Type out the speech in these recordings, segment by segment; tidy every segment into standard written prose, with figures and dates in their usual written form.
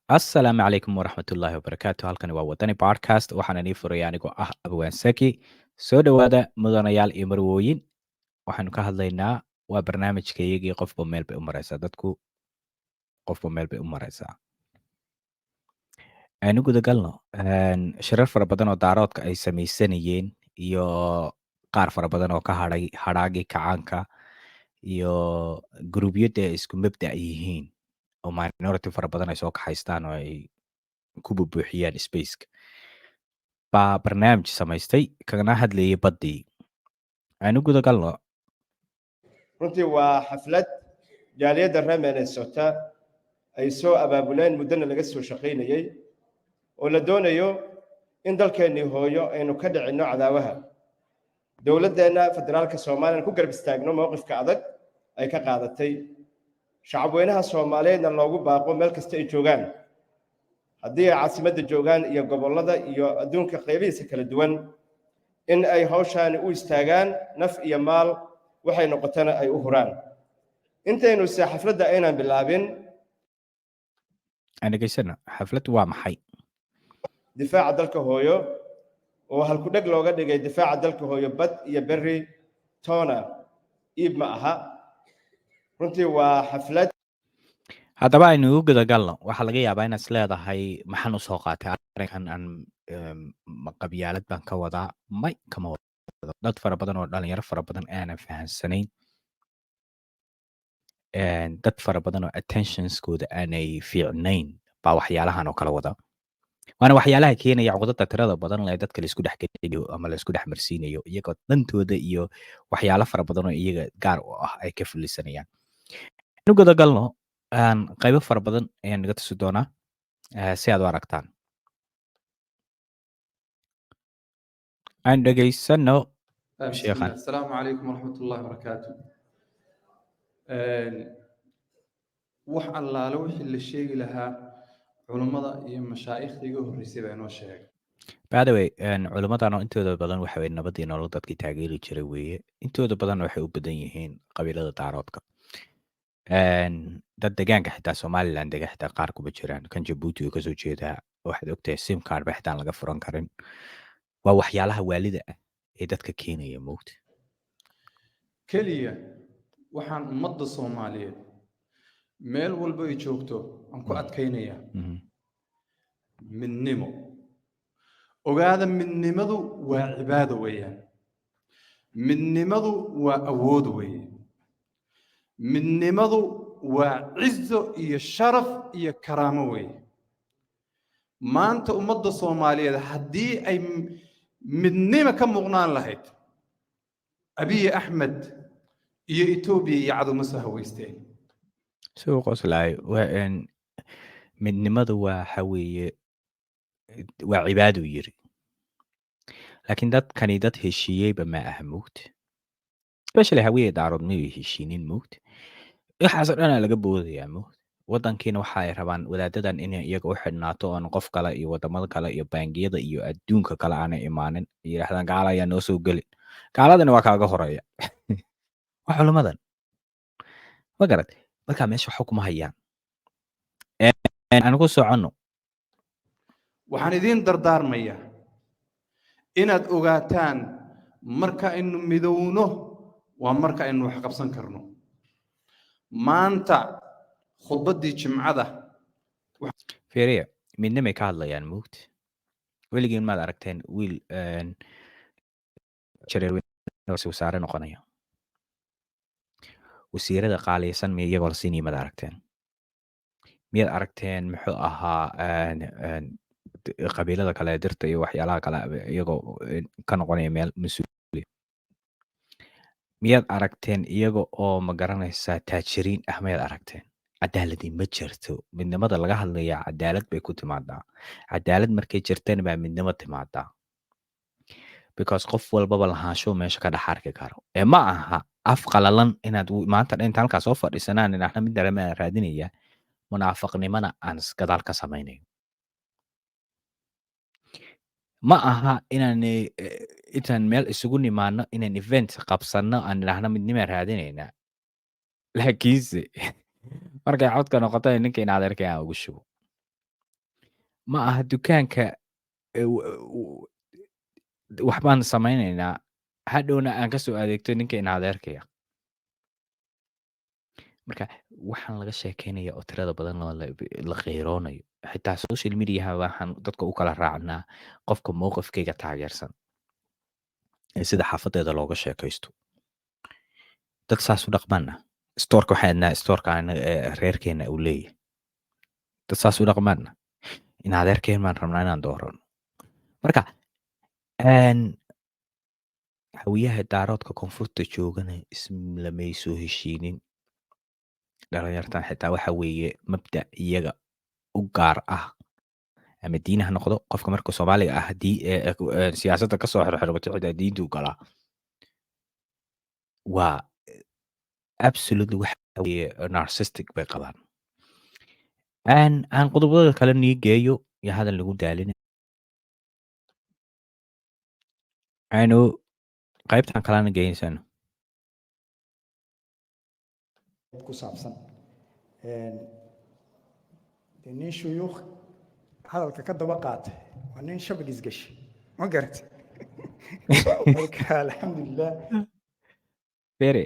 Asalaamu calaykum waraxmatullaahi wabarakaatu. Halkani waa Wadani Podcast. Waxaan inii furaya anigoo ah Abwaan Saki. Soo dhowaada mudanayaal iyo marwooyin. Waxaanu ka hadlaynaa waa barnaamijkaygii qofba meel bay u maraysaa. Dadku qofba meel bay u maraysaa. Aanu guda galno. Shirar fara badan oo daaroodka ay samaysanayeen iyo qaar fara badan oo ka hadhay hadhaagii kacaanka iyo guruubyada isku mabda' yihiin oo minority fara badan ay soo kaxaystaan oo ay ku buuxiyaan spaceka baa barnaamij samaystay kana hadlayay baddii. Aanu guda galno. runtii waa xaflad jaaliyadda reer Minnesota ay soo abaabuleen muddana laga soo shaqaynayay oo la doonayo in dalkeennii hooyo aynu ka dhicinno cadaawaha dowladdeena federaalka Soomaaliya ku garab istaagno mowqifka adag ay ka qaadatay shacabweynaha Soomaaliyeedna loogu baaqo meel kasta ay joogaan haddii ay caasimadda joogaan iyo gobollada iyo adduunka qaybihiisa kala duwan in ay hawshaani u istaagaan naf iyo maal waxay noqotana ay u huraan intaynu si xafladda aynaan bilaabin Anigaysana xaflad waa maxay? difaaca dalka hooyo oo halku dheg looga dhigay difaaca dalka hooyo bad iyo berri toona iib ma aha runtii waa xaflad Haddaba aynu u guda galno. Waxaa laga yaabaa inaad is leedahay maxaan u soo qaatay arrinkan aan qabyaalad baan ka wadaa. May kama wado. Dad fara badan oo dhalinyaro fara badan aanan fahansanayn. Dad fara badan oo attentionskooda aanay fiicnayn baa waxyaalahan oo kala wada. Waana waxyaalaha keenaya cudurada tirada badan ee dadka la isku dhex geliyo ama la isku dhex marsiinayo iyagoo dantooda iyo waxyaalo fara badan oo iyaga gaar u ah ay ka fulisanayaan. Anu guda galno qaybo fara badan ayaan naga tusi doonaa si aad u aragtaan. Aan dhegaysano بسم sheekhan. الله السلام عليكم ورحمة الله وبركاته wax allaale wixii la sheegi lahaa culummada iyo mashaayikhda iga horreysay baa inoo sheegay By the way, culimmadan oo intooda badan waxa weeye nabad iyo nolol dadkii taageeri jiray weeye. Intooda badan waxay u badan yihiin qabiilada daaroodka. Dad deegaanka xitaa Somaliland dega xitaa qaar kuma jiraan. Kan Jabuuti oo kasoo jeedaa waxaad ogtahay sim card ba xitaa aan laga furan karin. Waa waxyaalaha waalida ah ee dadka keenaya moogta. keliya waxaan ummadda Soomaaliyeed meel walba ay joogto aan ku adkaynayaa midnimo ogaada midnimadu waa cibaado weeyaan midnimadu waa awood weeye midnimadu waa cizo iyo sharaf iyo karaamo weeye maanta ummadda Soomaaliyeed haddii ay midnimo ka muuqnaan lahayd Abiy Ahmed iyo Ethiopia iyo cadow ma soo haweysteen Soo qoslay midnimadu waxa weeye waa cibaado yiri. Laakiin dadkani dad heshiiyeyba ma aha moogta. Especially hawiye daarood ma heshiinin moogta. Waxaas oo dhan laga boodayaa moogta. Wadankiina waxa ay rabaan wadaadadan inay iyaga u xidhnaato oo qof kale iyo wadamada kale iyo bangiyada iyo adduunka kale aanay imaanin. Yiraahdaan gaala ayaa noo soo gelin. Gaaladana waa kaaga horeeya. Waa culimadan. Ma garad. Marka meesha waxa kuma hayaan. Aan ku socono. waxaan idin dardaarmayaa inaad ogaataan marka aynu midowno waa marka aynu wax qabsan karno maanta khudbaddii jimcada Fiiriya midnimay ka hadlayaan moogta. Weligiin maad aragteen wiil jareer wasaare noqonaya. wasiirada qaaliysan ma iyagoo la siinaya maad aragteen. Miyaad aragteen muxuu ahaa qabiilada kale dirta iyo waxyaalaha kale iyagoo ka noqonaya meel mas'uul. Miyaad aragteen iyaga oo ma garanaysaa taajiriin ah miyaad aragteen. Cadaaladii ma jirto. Midnimada laga hadlaya cadaalad bay ku timaadaa. Cadaalad markay jirteen baa midnimo timaadaa. Because qof walbaba lahaansho meesha ka dhex arki karo. Ma aha af qalalan inaad maanta inta halkaas soo fadhiisanaan inaad mid dareema raadinaya munaafaqnimana aan gadaal ka samaynayo. Ma aha inaan meel isugu nimaano inaan event qabsano aan idhaahno midnimo raadinayna. Laakiinse markay codka noqoto ninka in adeerkay aan ugu shubo. ma aha dukaanka waxbaan samaynaynaa hadhowna aan ka soo adeegto ninka in adeerkaya marka waxaan laga sheekeynaya oo tirada badan la qeyroonayo xitaa social mediaha waxaan dadka u kala raacnaa qofka mowqifkayga taageersan ee sida xaafadeeda looga sheekaysto dad saas u dhaqmaana stoorka waxaan adnaa stoorka reerkeena uu leeyahay dad saas u dhaqmaana in adeerkeen baan rabnaa inaan doorano marka hawiyaha daaroodka koonfurta joogana islamay soo heshiinin dhalinyartan xitaa waxa weeye mabda iyaga u gaar ah ama diin ha noqdo qofka marka soomaaliga ah haddii siyaasadda kasoo xirxirmato xitaa diintuu galaa waa absolutely waxa weeye narcissistic bay qabaan aan qodobada kale nii geeyo iyo hadal lagu daalin aynu qaybtan kalena geysano ku saabsan nin shuyuukh hadalka ka daba qaatay waa nin shabag isgashi ma garata marka alxamdulilah bere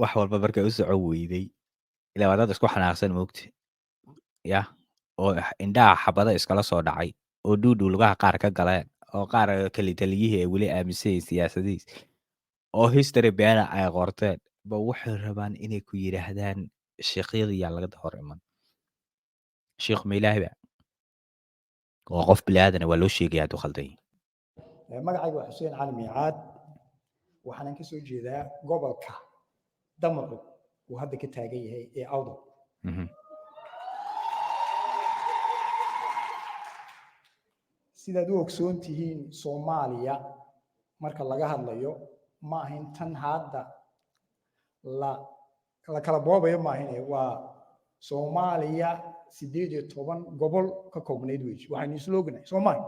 wax walba markay u soco weyday ilaa waa dad isku xanaaqsan moogta yah oo indhaha xabada iskala soo dhacay oo dhuudhu lugaha qaar ka galeen oo qaar kalitaliyihii ay weli aaminsanyiin siyaasadihiis oo history beena ay qorteen ba waxay rabaan inay ku yidhaahdaan sheekhyada yaa laga hor iman sheekh ma ilaahi ba waa qof bili-aadana waa loo sheegaya hadduu khaldan yahay magacayga waa xuseen cali miicaad waxaanan ka soo jeedaa gobolka damaco uu hadda ka taagan yahay ee awdal sidaad u ogsoon tihiin soomaaliya marka laga hadlayo ma ahin tan hadda la kala boobayo maahine waa soomaaliya 18 gobol ka koobnayd wey waxaynu isla ognahay soomaali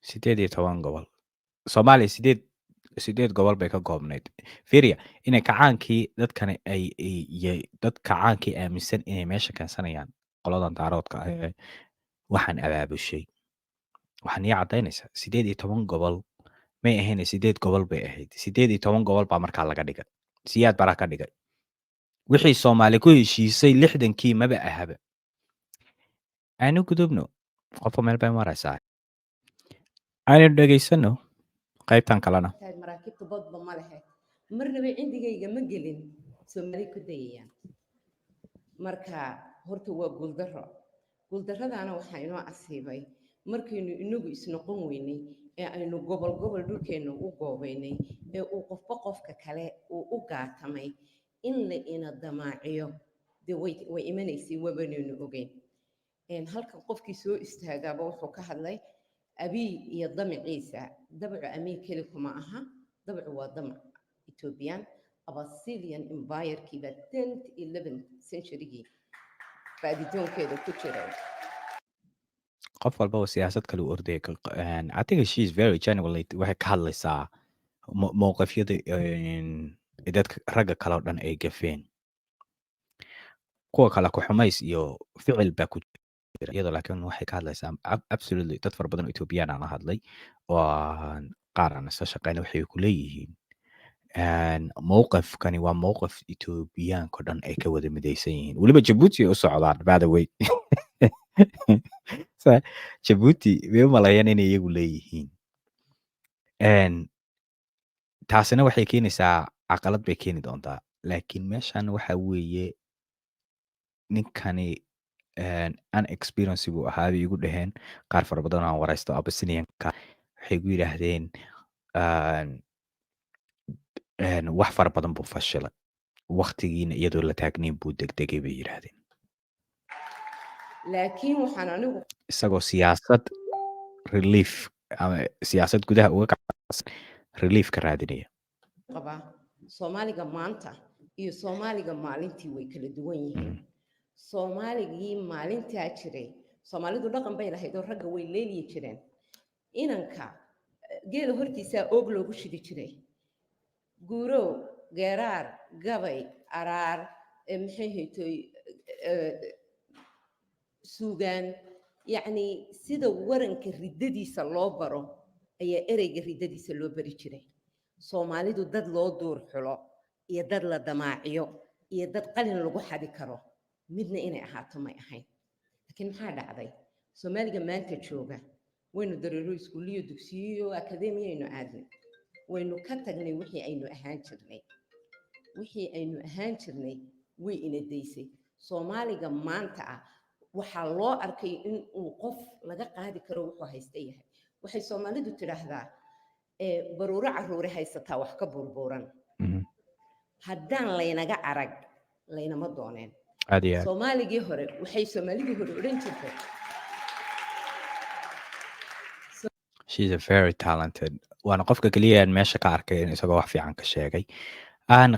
18 gobol soomaaliya sideed gobol bay ka koobnayd firia inay kacaankii dadkani ay dad kacaankii aaminsan inay meesha keensanayaan qoladan daaroodka ah waxaan abaabushay waxaan ii caddaynaysaa 18 gobol may ahayn 8 gobol bay ahayd 18 gobol baa markaa laga dhigay siyaad baraa ka dhigay wixii soomaali ku heshiisay 60kii maba ahaba aanu gudubno qofka meel bay maraysaa aynu dhegaysano qaybtan kalena maraakiibta badba ma lehe marnaba cindigayga ma gelin soomaali ku dayayaan marka horta waa guuldarradaana waxaa inoo asiibay markaynu inagu isnoqon weynay ee aynu gobol gobol dhulkeenna u goobaynay ee uu qofba qofka kale uu u gaatamay in la ina damaaciyo dee way imanaysay wabanaynu ogeyn halkan qofkii soo istaagaaba wuxuu ka hadlay abiy iyo damaciisa dabcu amiir keli kuma aha dabcu waa damac ethoobiyan abasilian empirekiiba 11 centurygii baaditoonkeeda ku jiray qof walba oo siyaasad kale u ordaya I think she is very genuinely waxay ka hadlaysaa mowqifyada dadka ragga kale oo dhan ay gafeen kuwa kale ku xumays iyo ficil baa ku jira iyadoo laakiin waxay ka hadlaysaa absolutely dad fara badan oo Ethiopian aan la hadlay oo qaar aan isla shaqeyna waxay ku leeyihiin mowqifkani waa mowqif Ethiopiaanka dhan ay ka wada midaysan yihiin weliba Djibouti u socdaan by the way Djibouti way u malayaan inay iyagu leeyihiin taasina waxay keenaysaa caqalad bay keeni doontaa laakiin meeshan waxa weeye ninkani unexperience buu ahaa bay igu dhaheen qaar fara badan aan waraysto Abyssinianka waxay igu yidhaahdeen wax fara badan buu fashilay waqtigiina iyadoo la taagnayn buu degdegay bay yidhaahdeen laakiin waxaan anigu isagoo siyaasad relief ama siyaasad gudaha uga kacsan relief ka raadinaya qabaa soomaaliga maanta iyo soomaaliga maalintii way kala duwan yihiin soomaaligii maalintaa jiray soomaalidu dhaqan bay lahayd oo ragga way leeliyi jireen inanka geela hortiisaa oog loogu shidi jiray guurow geeraar gabay araar maxay haytoy suugaan yacni sida waranka riddadiisa loo baro ayaa ereyga riddadiisa loo bari jiray soomaalidu dad loo duur xulo iyo dad la damaaciyo iyo dad qalin lagu xadi karo midna inay ahaato may ahayn laakiin maxaa dhacday soomaaliga maanta jooga waynu dareero iskuuliyo dugsiyo akademiyaynu aadnay waynu ka tagnay wixii aynu ahaan jirnay way ina daysay soomaaliga maanta ah waxaa loo arkay in uu qof laga qaadi karo wuxuu haysta yahay waxay soomaalidu tidhaahdaa baruuro caruure haysataa wax ka burburan haddaan laynaga arag laynama dooneen soomaaligii hore waxay soomaalidii hore odhan jirtay she's a very talented waana qofka kaliya aan meesha ka arkay in isagoo wax fiican ka sheegay aan